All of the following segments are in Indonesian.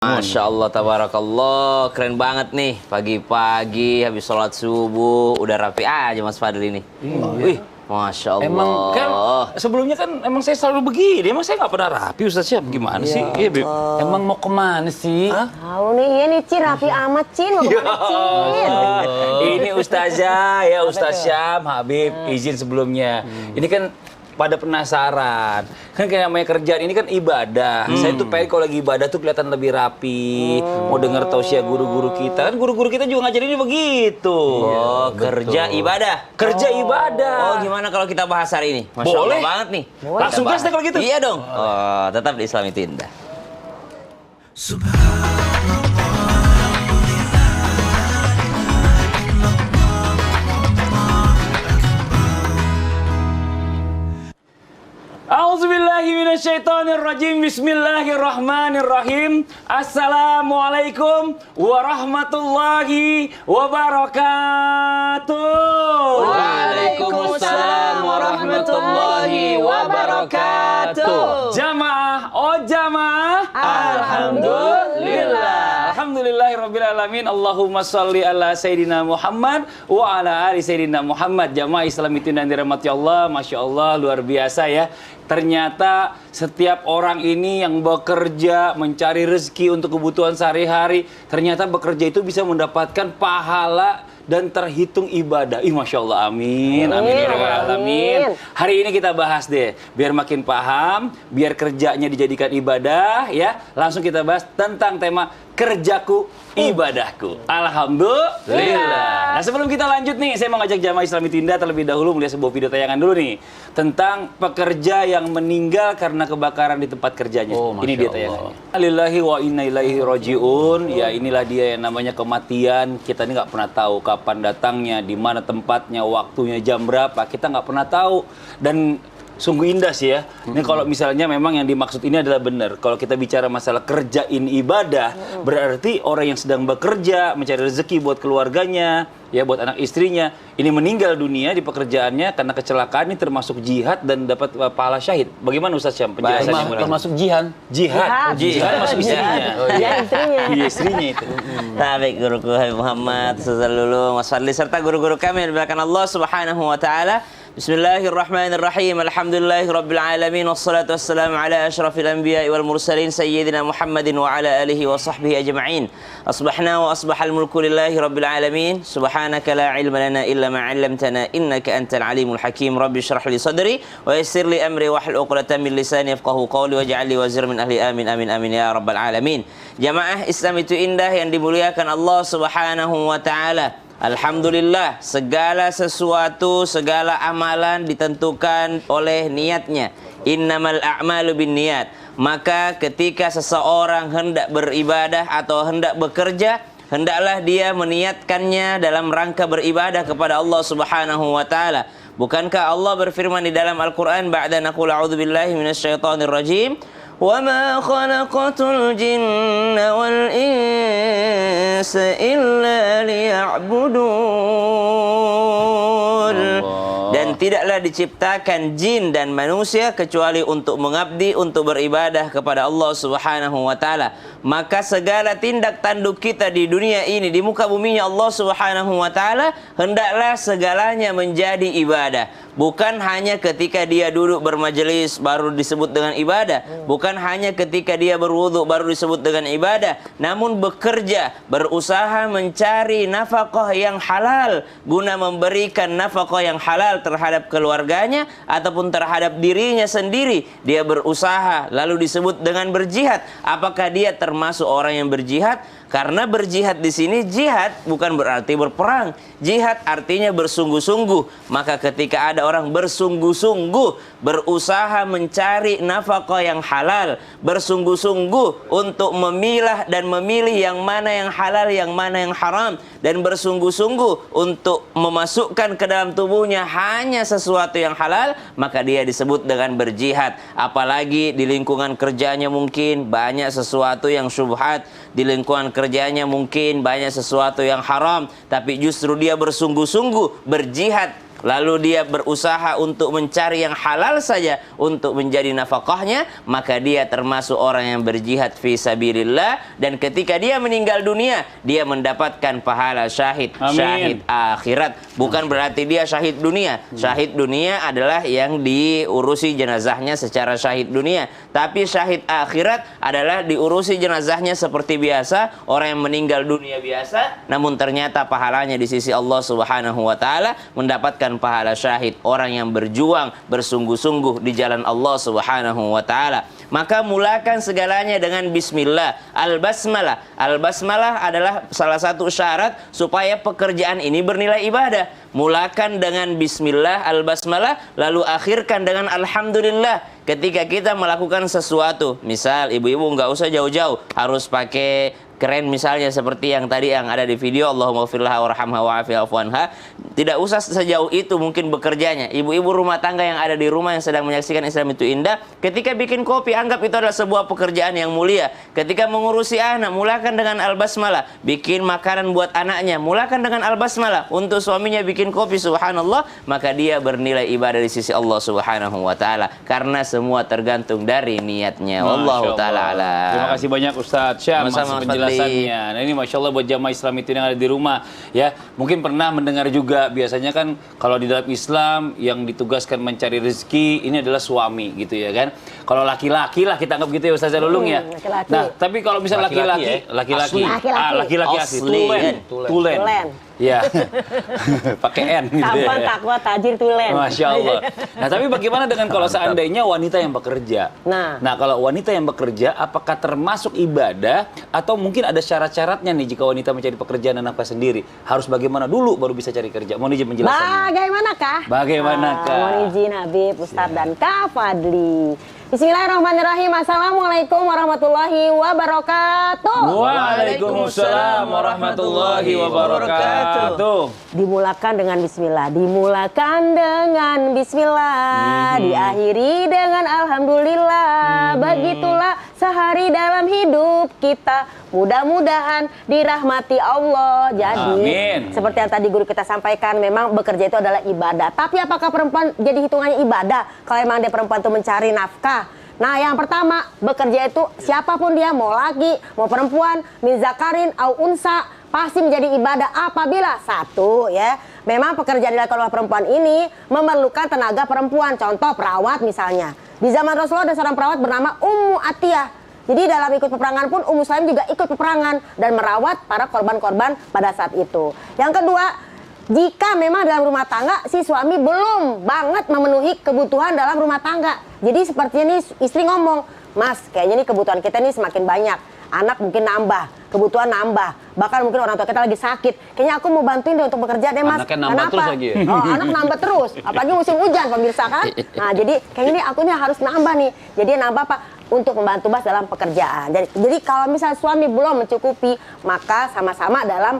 Masya Allah, tabarakallah, keren banget nih. Pagi-pagi habis sholat subuh, udah rapi aja Mas Fadil ini. Wih, Masya Allah. Emang kan sebelumnya kan emang saya selalu begini. Emang saya nggak pernah rapi, Ustaz Syam. Gimana sih? Iya, Beb. Emang mau kemana sih? Tahu nih, iya nih Cin, rapi amat Cin, mau kemana Cin? Ini Ustazah ya, Ustaz Syam, Habib, izin sebelumnya. Ini kan pada penasaran. Kan kayak namanya kerjaan ini kan ibadah. Saya tuh pengen kalau lagi ibadah tuh kelihatan lebih rapi. Mau denger tausiah guru-guru kita. Kan guru-guru kita juga ngajarinnya begitu. Oh, kerja ibadah. Kerja ibadah. Oh, gimana kalau kita bahas hari ini? Masya Boleh. Allah banget nih. Langsung gas deh kalau gitu. Iya dong. Oh, tetap di Islam itu indah. A'udzubillahiminasyaitonirrajim. Bismillahirrahmanirrahim. Assalamualaikum warahmatullahi wabarakatuh. Waalaikumsalam warahmatullahi wabarakatuh. Jamaah, oh jamaah. Alhamdulillah. Alhamdulillahirrabbilalamin. Allahumma salli ala Sayyidina Muhammad wa ala ali Sayyidina Muhammad. Jamaah Islam itu yang dirahmati Allah. Masya Allah, luar biasa ya. Ternyata setiap orang ini yang bekerja, mencari rezeki untuk kebutuhan sehari-hari, ternyata bekerja itu bisa mendapatkan pahala dan terhitung ibadah. Ih, Masya Allah, amin. Amin, ya rabbal alamin. Hari ini kita bahas deh, biar makin paham, biar kerjanya dijadikan ibadah, ya. Langsung kita bahas tentang tema kerjaku, ibadahku. Alhamdulillah. Nah, sebelum kita lanjut nih, saya mau ngajak jamaah Islam itu indah terlebih dahulu melihat sebuah video tayangan dulu nih tentang pekerja yang meninggal karena kebakaran di tempat kerjanya. Ini dia tayangannya. Lillahi wa inna ilaihi rajiun. Ya, inilah dia yang namanya kematian. Kita ini nggak pernah tahu kapan datangnya, di mana tempatnya, waktunya, jam berapa. Kita nggak pernah tahu. Dan sungguh indah sih ya. Ini kalau misalnya memang yang dimaksud ini adalah benar. Kalau kita bicara masalah kerjain ibadah, berarti orang yang sedang bekerja, mencari rezeki buat keluarganya, ya buat anak istrinya, ini meninggal dunia di pekerjaannya karena kecelakaan, ini termasuk jihad dan dapat pahala syahid. Bagaimana Ustaz Syam penjelasannya? Termasuk jihad. Jihad masuk istrinya. Ya istrinya. Iya, istrinya itu. Baik, guruku Habib Muhammad, Ustaz Lulu, Mas Fadli, serta guru-guru kami yang dimuliakan Allah Subhanahu wa taala. Bismillahirrahmanirrahim. Alhamdulillahirabbil alamin wassalatu wassalamu ala asyrafil anbiya'i wal mursalin sayyidina Muhammadin wa ala alihi wa sahbihi ajma'in. Asbahna wa asbahal mulku lillahi rabbil alamin. Subhanaka la ilma lana illa ma 'allamtana innaka antal alimul hakim. Rabbi shrah li sadri wa yassir li amri wahlul 'uqdatam min lisani yafqahu qawli waj'al li waziran min ahli. Amin amin amin ya rabbal alamin. Jamaah Islam itu indah yang dimuliakan Allah Subhanahu wa taala. Alhamdulillah, segala sesuatu, segala amalan ditentukan oleh niatnya. Innamal a'malu binniyat. Maka ketika seseorang hendak beribadah atau hendak bekerja, hendaklah dia meniatkannya dalam rangka beribadah kepada Allah Subhanahu wa taala. Bukankah Allah berfirman di dalam Al-Qur'an, ba'da naqul a'udzubillahi minasyaitonir rajim, وَمَا خَلَقْتُ الْجِنَّ وَالْإِنسَ إِلَّا لِيَعْبُدُونَ. Dan tidaklah diciptakan jin dan manusia kecuali untuk mengabdi, untuk beribadah kepada Allah Subhanahu wa taala. Maka segala tindak tanduk kita di dunia ini, di muka buminya Allah Subhanahu wa taala, hendaklah segalanya menjadi ibadah. Bukan hanya ketika dia duduk bermajelis baru disebut dengan ibadah. Bukan hanya ketika dia berwudu baru disebut dengan ibadah. Namun bekerja, berusaha mencari nafkah yang halal guna memberikan nafkah yang halal terhadap keluarganya ataupun terhadap dirinya sendiri. Dia berusaha lalu disebut dengan berjihad. Apakah dia termasuk orang yang berjihad? Karena berjihad di sini, jihad bukan berarti berperang. Jihad artinya bersungguh-sungguh. Maka ketika ada orang bersungguh-sungguh berusaha mencari nafkah yang halal, bersungguh-sungguh untuk memilah dan memilih yang mana yang halal, yang mana yang haram, dan bersungguh-sungguh untuk memasukkan ke dalam tubuhnya hanya sesuatu yang halal, maka dia disebut dengan berjihad. Apalagi di lingkungan kerjanya mungkin banyak sesuatu yang syubhat, di lingkungan kerjanya mungkin banyak sesuatu yang haram, tapi justru dia bersungguh-sungguh berjihad lalu dia berusaha untuk mencari yang halal saja untuk menjadi nafkahnya, maka dia termasuk orang yang berjihad fi sabilillah, dan ketika dia meninggal dunia dia mendapatkan pahala syahid. Amin. Syahid akhirat, bukan berarti dia syahid dunia. Syahid dunia adalah yang diurusi jenazahnya secara syahid dunia, tapi syahid akhirat adalah diurusi jenazahnya seperti biasa, orang yang meninggal dunia biasa, namun ternyata pahalanya di sisi Allah Subhanahu wa taala mendapatkan pahala syahid, orang yang berjuang bersungguh-sungguh di jalan Allah Subhanahu wa taala. Maka mulakan segalanya dengan bismillah. Al-basmalah. Al-basmalah adalah salah satu syarat supaya pekerjaan ini bernilai ibadah. Mulakan dengan bismillah, al-basmalah, lalu akhirkan dengan alhamdulillah. Ketika kita melakukan sesuatu, misal ibu-ibu nggak usah jauh-jauh harus pakai keren misalnya seperti yang tadi yang ada di video, Allahumma firlaha warhamha wa'afiha wa'fuanha. Tidak usah sejauh itu mungkin bekerjanya. Ibu-ibu rumah tangga yang ada di rumah yang sedang menyaksikan Islam itu indah, ketika bikin kopi anggap itu adalah sebuah pekerjaan yang mulia. Ketika mengurusi anak, mulakan dengan al-basmalah. Bikin makanan buat anaknya, mulakan dengan al-basmalah. Untuk suaminya bikin kopi, subhanallah, maka dia bernilai ibadah di sisi Allah Subhanahu wa taala, karena semua tergantung dari niatnya. Wallahu taala alam. Terima kasih banyak Ustadz Syam atas Sama-sama, penjelasannya. Nah ini Masya Allah buat jamaah Islam itu yang ada di rumah ya. Mungkin pernah mendengar juga, biasanya kan kalau di dalam Islam yang ditugaskan mencari rezeki ini adalah suami gitu ya kan. Kalau laki-laki lah kita anggap gitu ya Ustazah Lulung ya. Laki-laki. Nah tapi kalau misal laki-laki Laki-laki. laki-laki asli Asli. tulen. Ya, pakai N gitu Tampan, ya. takwa, tajir, tulen. Masya Allah. Nah, tapi bagaimana dengan kalau seandainya wanita yang bekerja? Nah, kalau wanita yang bekerja, apakah termasuk ibadah atau mungkin ada syarat-syaratnya nih jika wanita mencari pekerjaan dan nafkah sendiri? Harus bagaimana dulu baru bisa cari kerja? Mohon izin penjelasannya. bagaimanakah? Bagaimanakah? Mohon izin Habib, Ustadz dan Kak Fadli. Bismillahirrahmanirrahim. Assalamualaikum warahmatullahi wabarakatuh. Waalaikumsalam warahmatullahi wabarakatuh. Dimulakan dengan bismillah. Dimulakan dengan bismillah. Diakhiri dengan alhamdulillah. Begitulah sehari dalam hidup kita. Mudah-mudahan dirahmati Allah. Jadi, Amin. seperti yang tadi guru kita sampaikan, memang bekerja itu adalah ibadah. Tapi apakah perempuan jadi hitungannya ibadah kalau emang dia perempuan itu mencari nafkah? Nah, yang pertama, bekerja itu siapapun dia, mau laki, mau perempuan, min zakarin au unsa, pasti menjadi ibadah apabila satu ya, memang pekerjaan dilakukan oleh perempuan ini memerlukan tenaga perempuan. Contoh perawat misalnya. Di zaman Rasulullah ada seorang perawat bernama Ummu Atiyah. Jadi dalam ikut peperangan pun Ummu Sulaim juga ikut peperangan dan merawat para korban-korban pada saat itu. Yang kedua, jika memang dalam rumah tangga si suami belum banget memenuhi kebutuhan dalam rumah tangga. Jadi sepertinya nih istri ngomong, Mas kayaknya nih kebutuhan kita nih semakin banyak. Anak mungkin nambah, kebutuhan nambah. Bahkan mungkin orang tua kita lagi sakit. Kayaknya aku mau bantuin deh untuk bekerja deh Mas. Anaknya nambah terus lagi ya? Oh, anak nambah terus. Apalagi musim hujan pemirsa kan. Nah jadi kayaknya nih aku nih harus nambah nih. Jadi nambah apa? Untuk membantu Mas dalam pekerjaan. Jadi kalau misalnya suami belum mencukupi, maka sama-sama dalam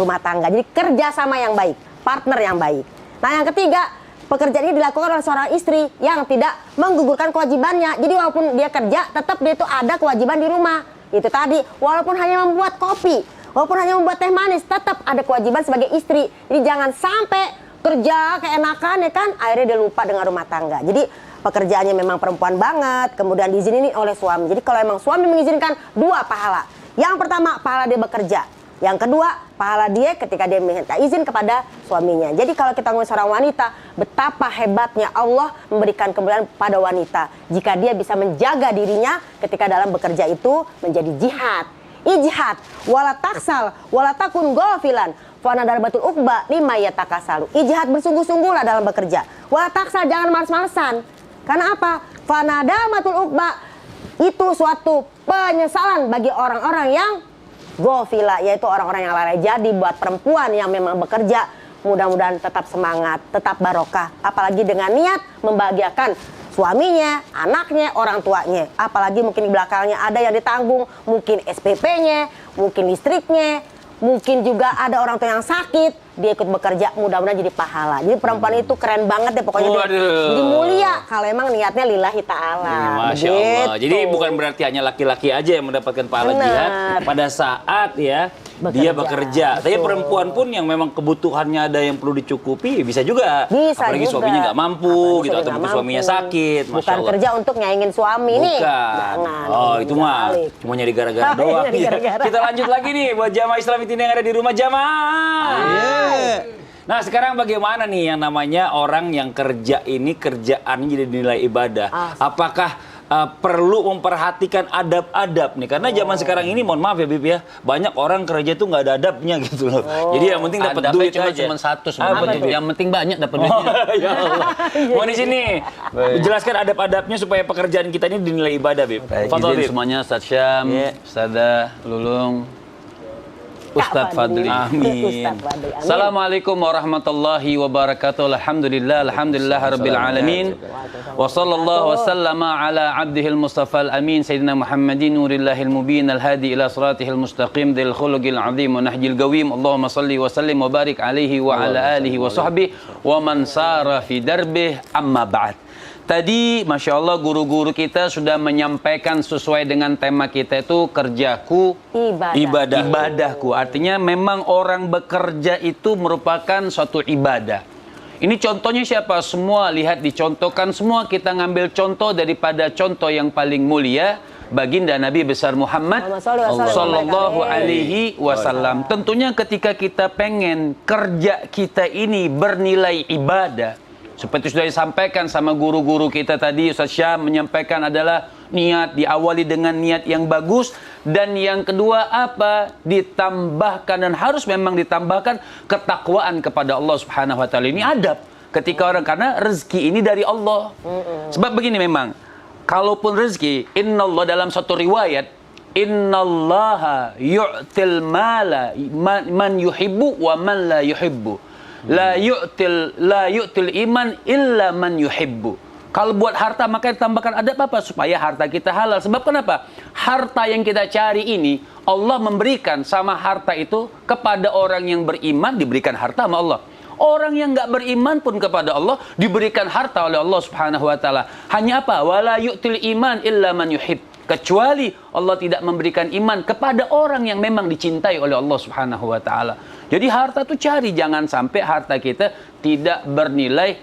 rumah tangga. Jadi kerja sama yang baik, partner yang baik. Nah yang ketiga, pekerjaan ini dilakukan oleh seorang istri yang tidak menggugurkan kewajibannya. Jadi walaupun dia kerja, tetap dia itu ada kewajiban di rumah. Itu tadi, walaupun hanya membuat kopi, walaupun hanya membuat teh manis, tetap ada kewajiban sebagai istri. Jadi jangan sampai kerja keenakan ya kan, akhirnya dia lupa dengan rumah tangga. Jadi pekerjaannya memang perempuan banget, kemudian diizinin oleh suami. Jadi kalau emang suami mengizinkan, 2 pahala. Yang pertama, pahala dia bekerja. Yang kedua, pahala dia ketika dia minta izin kepada suaminya. Jadi kalau kita ngomong seorang wanita, betapa hebatnya Allah memberikan kemuliaan pada wanita jika dia bisa menjaga dirinya ketika dalam bekerja itu menjadi jihad. Ijihad, wala taksal, wala takun ghafilan. Fana darbatul uqba lima yatakasalu. Ijihad, bersungguh-sungguhlah dalam bekerja. Wala taksal, jangan males-malesan. Karena apa? Fana darbatul uqba itu suatu penyesalan bagi orang-orang yang ghafila, yaitu orang-orang yang lalai. Jadi buat perempuan yang memang bekerja, mudah-mudahan tetap semangat, tetap barokah. Apalagi dengan niat membahagiakan suaminya, anaknya, orang tuanya. Apalagi mungkin di belakangnya ada yang ditanggung, mungkin SPP-nya, mungkin listriknya, mungkin juga ada orang tua yang sakit, dia ikut bekerja, mudah-mudahan jadi pahala. Jadi perempuan itu keren banget deh pokoknya. Jadi mulia kalau emang niatnya lillahi ta'ala. Masya Allah. Jadi bukan berarti hanya laki-laki aja yang mendapatkan pahala jihad. Pada saat ya dia bekerja. Tapi perempuan pun yang memang kebutuhannya ada yang perlu dicukupi bisa juga. Bisa apalagi juga. suaminya nggak mampu Apalagi gitu atau nggak mungkin suaminya mampu. sakit. Masya Bukan Allah. kerja untuk nyaingin suami nih. Bukan. Jangan. Oh, itu mah Balik. cuma nyari gara-gara doang. Nyari gara-gara. Kita lanjut lagi nih buat jamaah Islam yang ada di rumah jamaah. Nah, sekarang bagaimana nih yang namanya orang yang kerja ini kerjaannya jadi nilai ibadah? Apakah perlu memperhatikan adab-adab nih? Karena zaman sekarang ini, mohon maaf ya Bib ya, banyak orang kerja tuh nggak ada adabnya gitu loh. Jadi yang penting dapat duit aja. Cuma satu Apa sebenarnya. tuh? Yang penting banyak dapat duitnya. Ya Allah. Mau di sini jelaskan adab-adabnya supaya pekerjaan kita ini dinilai ibadah, Bib. Baik, Fadhol, izin Bib. semuanya Ustaz Syam, Iya. Ustazah Lulung, Ustadz Fadli. Amin. Ustadz Fadli. Amin. Assalamualaikum warahmatullahi wabarakatuh. Alhamdulillah rabbil alamin. Wa sallallahu wasallama ala abdihil mustafal amin sayyidina Muhammadin nurillahil mubin al-hadi ila siratihil mustaqim dil khuluqil azim wa nahjil qawim. Allahumma salli wa sallim wa barik alaihi wa ala alihi wa sahbihi wa man sara fi darbih amma ba'd. Tadi, Masya Allah, guru-guru kita sudah menyampaikan sesuai dengan tema kita itu kerjaku, ibadahku. Artinya memang orang bekerja itu merupakan suatu ibadah. Ini contohnya siapa? Semua lihat dicontohkan, semua kita ngambil contoh daripada contoh yang paling mulia, baginda Nabi besar Muhammad sallallahu alaihi wasallam. Tentunya ketika kita pengen kerja kita ini bernilai ibadah, seperti sudah disampaikan sama guru-guru kita tadi, Ustaz Syam menyampaikan adalah niat, diawali dengan niat yang bagus. Dan yang kedua apa? Ditambahkan, dan harus memang ditambahkan ketakwaan kepada Allah Subhanahu wa Ta'ala. Ini adab ketika orang, karena rezeki ini dari Allah. Sebab begini memang, kalaupun rezeki, innallah dalam satu riwayat, innallaha yu'til mala man yuhibbu wa man la yuhibbu. La yu'til iman illa man yuhibbu. Kalau buat harta maka ditambahkan adab apa? Supaya harta kita halal. Sebab kenapa? Harta yang kita cari ini Allah memberikan sama harta itu kepada orang yang beriman, diberikan harta sama Allah. Orang yang nggak beriman pun kepada Allah diberikan harta oleh Allah Subhanahu wa Ta'ala. Hanya apa? Wala yu'til iman illa man yuhib. Kecuali Allah tidak memberikan iman kepada orang yang memang dicintai oleh Allah Subhanahu wa Ta'ala. Jadi harta tuh cari, jangan sampai harta kita tidak bernilai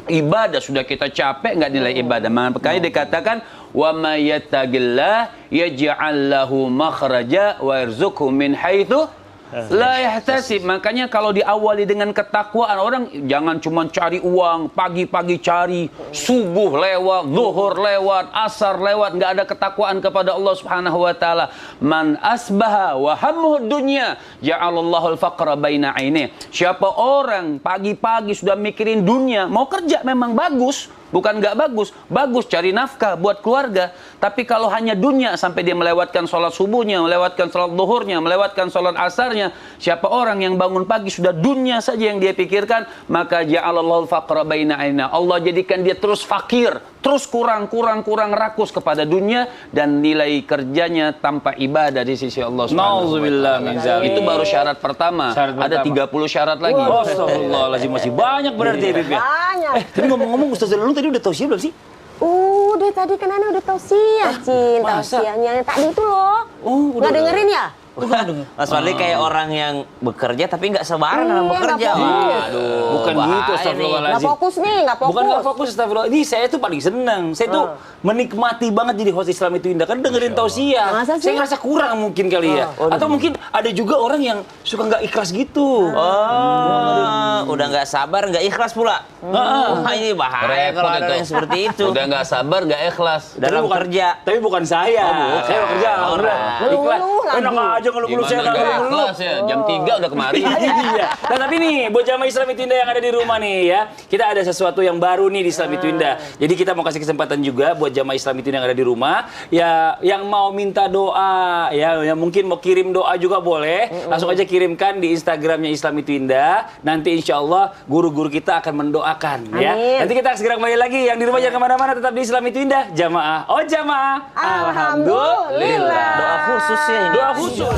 ibadah. Sudah kita capek nggak nilai ibadah. Makanya dikatakan wa may yattaqillah yaj'al lahu makhraja wa yarzuqhu min haitsu la yahtasib. Makanya kalau diawali dengan ketakwaan, orang jangan cuma cari uang, pagi-pagi cari, subuh lewat, zuhur lewat, asar lewat, nggak ada ketakwaan kepada Allah Subhanahu wa Ta'ala. Man asbaha wa hammuhu dunya ja'alallahu al-faqra baina aini. Siapa orang pagi-pagi sudah mikirin dunia, mau kerja memang bagus, bukan nggak bagus, bagus cari nafkah buat keluarga. Tapi kalau hanya dunia sampai dia melewatkan sholat subuhnya, melewatkan sholat zuhurnya, melewatkan sholat asarnya, siapa orang yang bangun pagi sudah dunia saja yang dia pikirkan, maka ja'alallahu al-faqra baina aina. Allah jadikan dia terus fakir, terus kurang rakus kepada dunia, dan nilai kerjanya tanpa ibadah di sisi Allah Subhanahu wa Ta'ala. Itu baru syarat pertama. Ada 30 syarat lagi. Astagfirullahaladzim, masih banyak berarti ya, Bib ya. Banyak. Tapi ngomong-ngomong, Ustaz Lulung tadi udah tausiah belum sih? Udah tadi kan Ana udah tausiah, Cin. masa? Tausiahnya yang tadi itu loh. Oh, udah. Nggak dengerin ya? Mas Fadli kayak orang yang bekerja tapi nggak sabaran dalam Iya, bekerja. nggak fokus. Waduh, Bukan bahaya gitu, nih. astagfirullahaladzim. Nggak fokus nih, nggak fokus. Bukan nggak fokus, astagfirullah. Ini saya tuh paling seneng. Saya tuh menikmati banget jadi host Islam itu indah. Kan dengerin tausiah. Masa sih? Saya ngerasa kurang mungkin kali ya. Atau mungkin ada juga orang yang suka nggak ikhlas gitu. Udah nggak sabar, nggak ikhlas pula. Wah, ini bahaya kalau ada yang seperti itu. Udah nggak sabar, nggak ikhlas. Dalam kerja. Tapi bukan saya. Saya bekerja. Orang. Ikhlas. Ngeluh lagi. Enak aja kalau ngeluh saya Gimana nggak nggak ngeluh. ikhlas ya? Jam 3 udah kemari. Iya. Nah, tapi nih, buat jamaah Islam itu Indah yang ada di rumah nih ya, kita ada sesuatu yang baru nih di Islam itu Indah. Jadi kita mau kasih kesempatan juga buat jamaah Islam itu yang ada di rumah, ya yang mau minta doa, ya yang mungkin mau kirim doa juga boleh, langsung aja kirimkan di Instagramnya Islam itu Indah. Nanti insya Allah guru-guru kita akan mendoakan ya. Amin. Nanti kita segera kembali lagi. Yang di rumah jangan kemana-mana, tetap di Islam itu Indah. Jamaah, oh jamaah, Alhamdulillah. Doa khusus ya ini. Doa khusus.